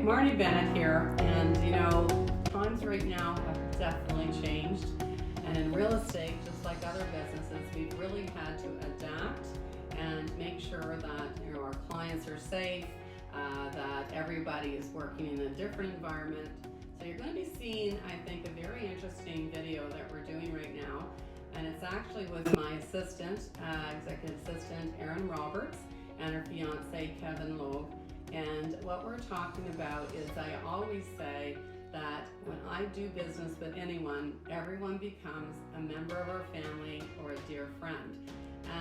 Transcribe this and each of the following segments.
Marnie Bennett here, and times right now have definitely changed, and in real estate, just like other businesses, we've really had to adapt and make sure that our clients are safe, that everybody is working in a different environment. So you're going to be seeing, I think, a very interesting video that we're doing right now, and it's actually with my assistant, executive assistant Erin Roberts, and her fiance Kevin Loeb. And what we're talking about is, I always say that when I do business with anyone, everyone becomes a member of our family or a dear friend.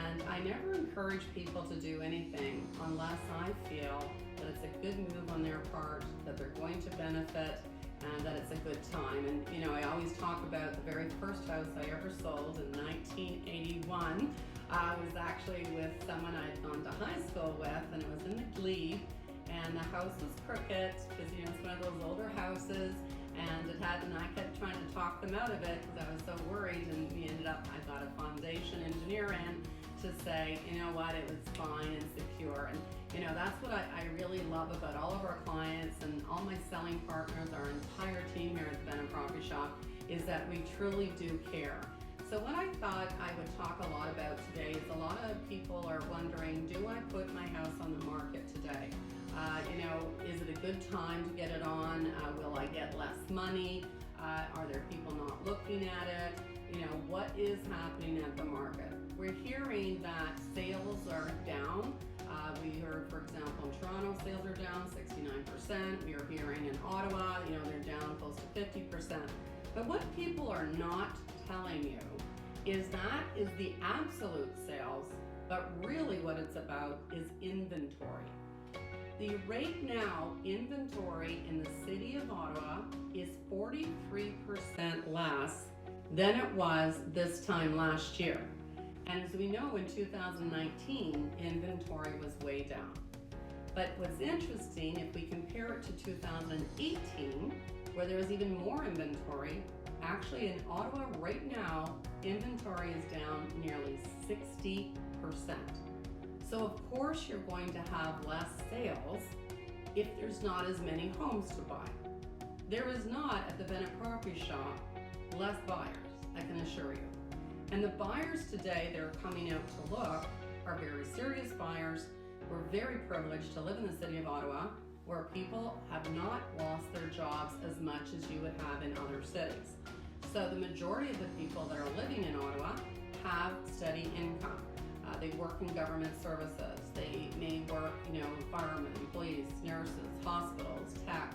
And I never encourage people to do anything unless I feel that it's a good move on their part, that they're going to benefit, and that it's a good time. And I always talk about the very first house I ever sold in 1981. I was actually with someone I'd gone to high school with, and it was in the glebe, and the house was crooked because it's one of those older houses, and I kept trying to talk them out of it because I was so worried, and I got a foundation engineer in to say, you know what, it was fine and secure. And that's what I really love about all of our clients and all my selling partners, our entire team here at the Bennett Property Shop, is that we truly do care. So what I thought I would talk a lot about today is, a lot of people are wondering, do I put my house on the market today? Is it a good time to get it on? Will I get less money? Are there people not looking at it? What is happening at the market? We're hearing that sales are down. We heard, for example, in Toronto, sales are down 69%. We are hearing in Ottawa, they're down close to 50%. But what people are not telling you is that is the absolute sales, but really what it's about is inventory. The right now inventory in the city of Ottawa is 43% less than it was this time last year. And as we know, in 2019, inventory was way down. But what's interesting, if we compare it to 2018, where there was even more inventory, actually in Ottawa right now, inventory is down nearly 60%. So of course you're going to have less sales if there's not as many homes to buy. There is not, at the Bennett Property Shop, less buyers, I can assure you. And the buyers today that are coming out to look are very serious buyers. We're very privileged to live in the city of Ottawa, where people have not lost their jobs as much as you would have in other cities. So the majority of the people that are living in Ottawa have steady income. They work in government services. They may work, firemen, police, nurses, hospitals, tech,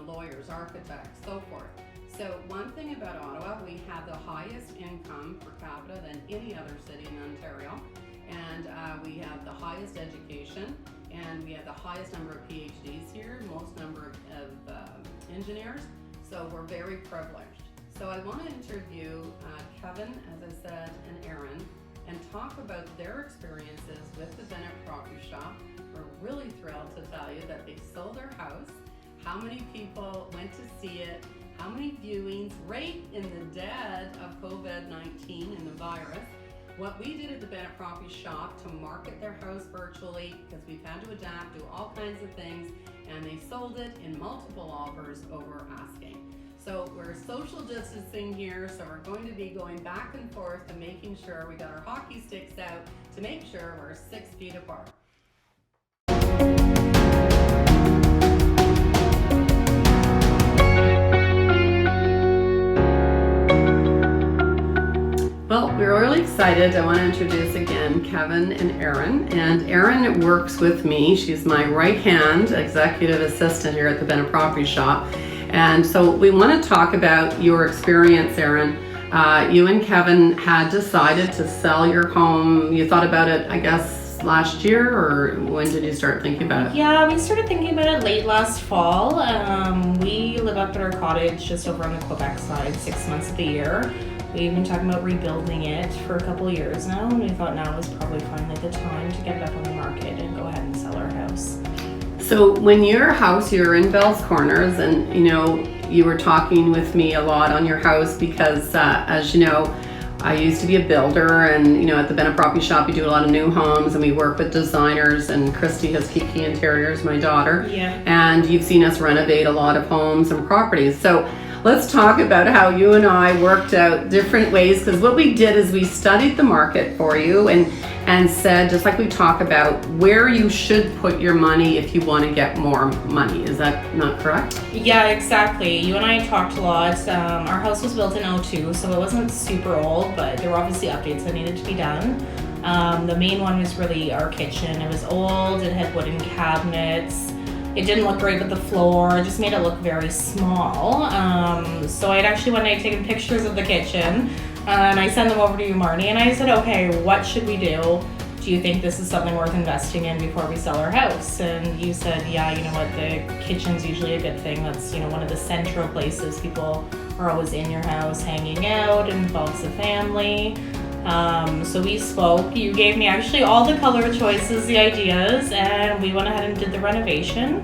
lawyers, architects, so forth. So one thing about Ottawa, we have the highest income per capita than any other city in Ontario, and we have the highest education, and we have the highest number of PhDs here, most number of engineers. So we're very privileged. So I want to interview Kevin, as I said, and Erin, and talk about their experiences with the Bennett Property Shop. We're really thrilled to tell you that they sold their house, how many people went to see it, how many viewings right in the dead of COVID-19 and the virus, what we did at the Bennett Property Shop to market their house virtually, because we've had to adapt, do all kinds of things, and they sold it in multiple offers over asking. So we're social distancing here, so we're going to be going back and forth and making sure we got our hockey sticks out to make sure we're 6 feet apart. Well, we're really excited. I want to introduce again Kevin and Erin. And Erin works with me. She's my right-hand executive assistant here at the Bennett Property Shop. And so we want to talk about your experience, Erin. You and Kevin had decided to sell your home. You thought about it, I guess, last year, or when did you start thinking about it? Yeah, we started thinking about it late last fall. We live up at our cottage just over on the Quebec side 6 months of the year. We've been talking about rebuilding it for a couple of years now, and we thought now was probably finally the time to get it up on the market and go ahead and sell our house. So when your house, you're in Bell's Corners, and you were talking with me a lot on your house because as you know, I used to be a builder, and at the Bennett property shop, we do a lot of new homes, and we work with designers. And Christy has Kiki Interiors, my daughter. Yeah. And you've seen us renovate a lot of homes and properties. So let's talk about how you and I worked out different ways, because what we did is we studied the market for you and said, just like we talk about, where you should put your money if you want to get more money. Is that not correct? Yeah, exactly. You and I talked a lot. Our house was built in '02, so it wasn't super old, but there were obviously updates that needed to be done. The main one was really our kitchen. It was old, it had wooden cabinets. It didn't look great with the floor. It just made it look very small. So I'd actually one night taken pictures of the kitchen, and I sent them over to you, Marnie, and I said, okay, what should we do? Do you think this is something worth investing in before we sell our house? And you said, yeah, you know what, the kitchen's usually a good thing. That's, one of the central places people are always in your house hanging out. It involves the family. So we spoke. You gave me actually all the color choices, the ideas, and we went ahead and did the renovation.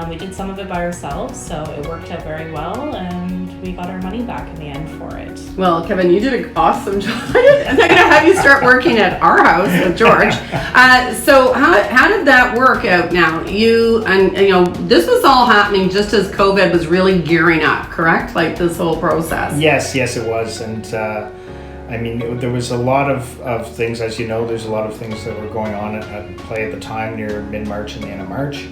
We did some of it by ourselves, so it worked out very well, and we got our money back in the end for it. Well, Kevin, you did an awesome job. I'm not going to have you start working at our house with George. So how did that work out now? This was all happening just as COVID was really gearing up, correct? Like this whole process. Yes, it was. And there was a lot of things, as you know, there's a lot of things that were going on at play at the time near mid-March and the end of March.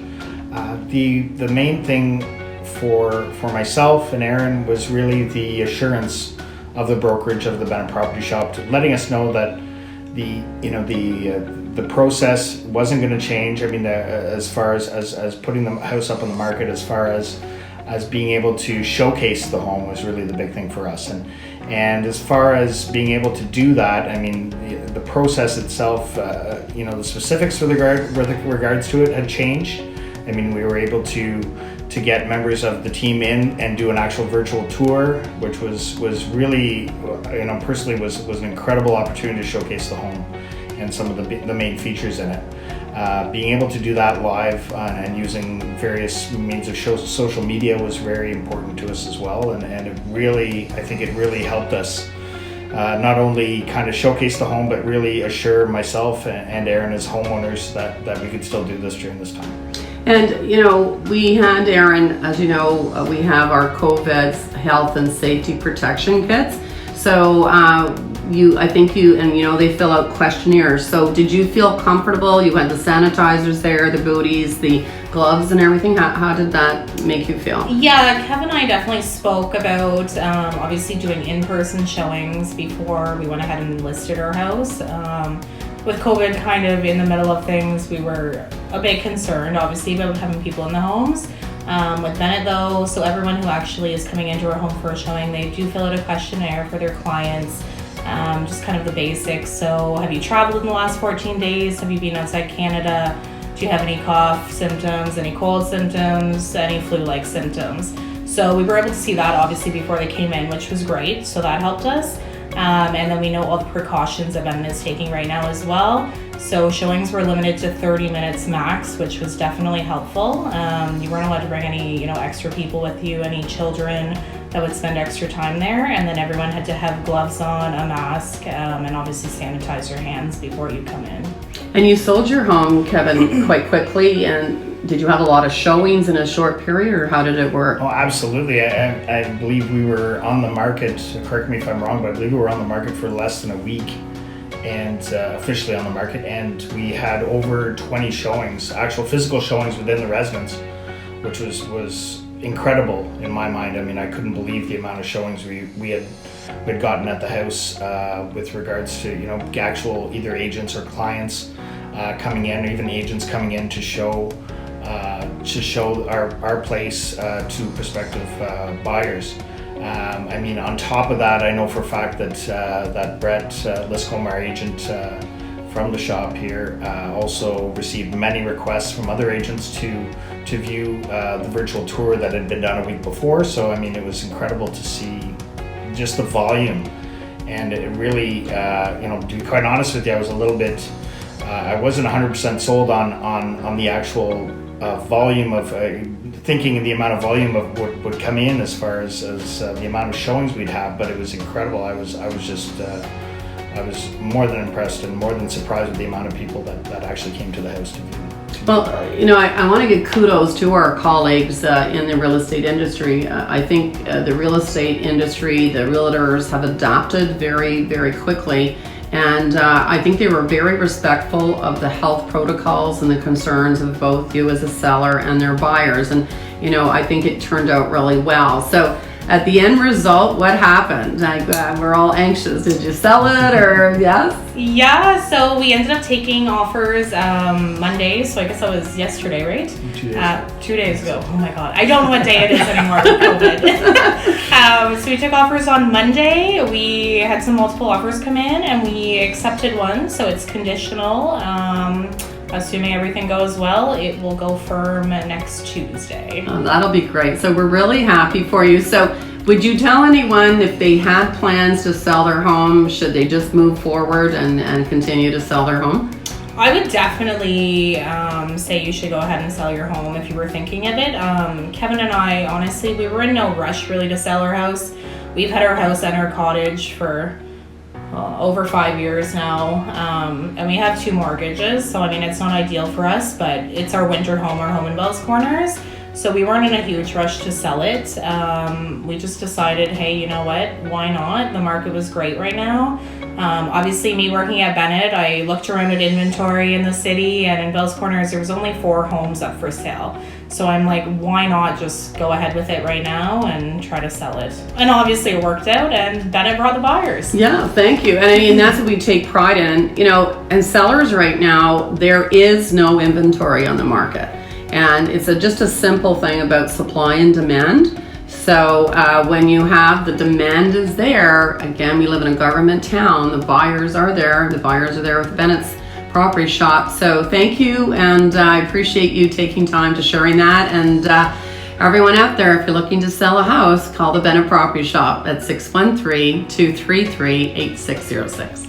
The main thing for myself and Aaron was really the assurance of the brokerage of the Bennett property shop, letting us know that the process wasn't going to change. As far as putting the house up on the market, as far as being able to showcase the home was really the big thing for us. And as far as being able to do that, the process itself, the specifics with regards to it had changed. We were able to get members of the team in and do an actual virtual tour, which was really, personally was an incredible opportunity to showcase the home and some of the main features in it. Being able to do that live and using various means of social media was very important to us as well, and I think it really helped us not only kind of showcase the home, but really assure myself and Aaron as homeowners that we could still do this during this time. And we had, Aaron, as you know, we have our COVID health and safety protection kits. So they fill out questionnaires. So did you feel comfortable? You had the sanitizers there, the booties, the gloves and everything. How did that make you feel? Yeah, Kevin and I definitely spoke about obviously doing in-person showings before we went ahead and listed our house. With COVID kind of in the middle of things, we were a bit concerned, obviously, about having people in the homes. With Bennett, though, so everyone who actually is coming into our home for a showing, they do fill out a questionnaire for their clients, just kind of the basics. So have you traveled in the last 14 days? Have you been outside Canada? Do you have any cough symptoms, any cold symptoms, any flu-like symptoms? So we were able to see that, obviously, before they came in, which was great. So that helped us. And then we know all the precautions that Bennett is taking right now as well. So showings were limited to 30 minutes max, which was definitely helpful. You weren't allowed to bring any, extra people with you, any children that would spend extra time there. And then everyone had to have gloves on, a mask, and obviously sanitize your hands before you come in. And you sold your home, Kevin, quite quickly. And did you have a lot of showings in a short period, or how did it work? Oh, absolutely. I believe we were on the market, correct me if I'm wrong, but I believe we were on the market for less than a week, and officially on the market. And we had over 20 showings, actual physical showings within the residence, which was incredible in my mind. I couldn't believe the amount of showings we had gotten at the house with regards to, actual either agents or clients coming in, or even agents coming in to show our place to prospective buyers. On top of that, I know for a fact that Brett Liscombe, our agent from the shop here, also received many requests from other agents to view the virtual tour that had been done a week before. So it was incredible to see just the volume, and it really, to be quite honest with you, I was a little bit, I wasn't 100% sold on the actual volume of thinking the amount of volume of what would come in as far as the amount of showings we'd have, but it was incredible. I was more than impressed and more than surprised with the amount of people that actually came to the house to view. Well, I want to give kudos to our colleagues in the real estate industry. I think the real estate industry, the realtors have adapted very, very quickly. And I think they were very respectful of the health protocols and the concerns of both you as a seller and their buyers. And, I think it turned out really well. So at the end result, what happened? We're all anxious. Did you sell it or yes? Yeah, so we ended up taking offers Monday, so I guess that was yesterday, right? 2 days ago. 2 days ago. Oh my God. I don't know what day it is anymore with COVID. So we took offers on Monday. We had some multiple offers come in and we accepted one, so it's conditional. Assuming everything goes well, it will go firm next Tuesday. Oh, that'll be great. So we're really happy for you. So would you tell anyone if they had plans to sell their home, should they just move forward and continue to sell their home? I would definitely say you should go ahead and sell your home if you were thinking of it. Kevin and I, honestly, we were in no rush really to sell our house. We've had our house and our cottage for over 5 years now, and we have 2 mortgages, so I mean it's not ideal for us, but it's our winter home, our home in Bells Corners, so we weren't in a huge rush to sell it. We just decided, hey, you know what, why not? The market was great right now. Obviously, me working at Bennett, I looked around at inventory in the city, and in Bells Corners there was only 4 homes up for sale. So I'm like, why not just go ahead with it right now and try to sell it? And obviously it worked out, and Bennett brought the buyers. Yeah, thank you. And I mean, that's what we take pride in. And sellers right now, there is no inventory on the market. And it's just a simple thing about supply and demand. So when you have the demand is there, again, we live in a government town, the buyers are there. The buyers are there with Bennett's property shop. So thank you, and I appreciate you taking time to sharing that. And everyone out there, if you're looking to sell a house, call the Bennett Property Shop at 613-233-8606.